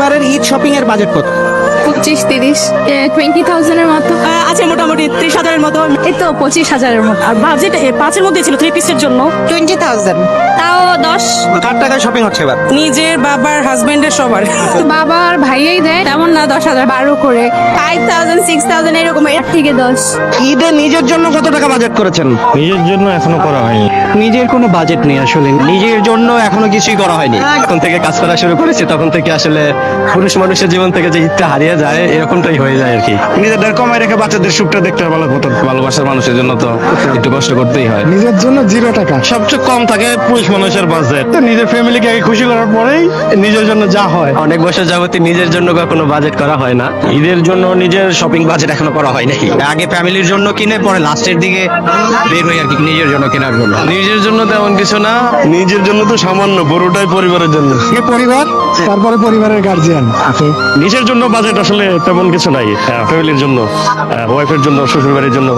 এবারের ঈদ শপিং এর বাজেট কত? 25-30 20,000-এর মতো আছে মোটামুটি 30,000-এর মতো। এই তো 25,000-এর মতো আর বাজেট 5-এর মধ্যে ছিল 3 পিসের জন্য। 20,000 তাও 10 কার টাকায় শপিং হচ্ছে এবার? নিজের, বাবার, হাজবেন্ডের, সবার। বাবার ভাইয়াই দেয় তেমন না 10,000 12 করে 5,000 6,000 এরকম এর থেকে 10 ঈদে নিজের জন্য কত টাকা বাজেট করেছেন? নিজের জন্য এখনো করা হয়নি। নিজের কোনো বাজেট নেই আসলে, নিজের জন্য এখনো কিছুই করা হয়নি। যখন থেকে কাজ করা শুরু করেছি তখন থেকে আসলে পুরুষ মানুষের জীবন থেকে যে ঈদটা হারিয়ে যায় এরকমটাই হয়ে যায় আর কি। নিজেদের কমাই রেখে বাচ্চাদের সুখটা দেখতে ভালো হতো। ভালোবাসার মানুষের জন্য তো একটু কষ্ট করতেই হয়। নিজের জন্য 0 টাকা, সবচেয়ে কম থাকে পুরুষ মানুষের বাজেট। তো নিজের ফ্যামিলিকে আগে খুশি করার পরেই নিজের জন্য যা হয়। অনেক বছর যাবতীয় নিজের জন্য কখনো বাজেট করা হয় না। ঈদের জন্য নিজের শপিং বাজেট এখনো করা হয় নাই। আগে ফ্যামিলির জন্য কিনে পরে লাস্টের দিকে বের হই আর কি নিজের জন্য কেনার জন্য। নিজের জন্য তেমন কিছু না। নিজের জন্য তো সামান্য, বড়টাই পরিবারের জন্য। পরিবার, তারপরে পরিবারের গার্জিয়ান। নিজের জন্য বাজেট আসলে তেমন কিছু নাই। ফ্যামিলির জন্য, ওয়াইফের জন্য, শ্বশুর বাড়ির জন্য।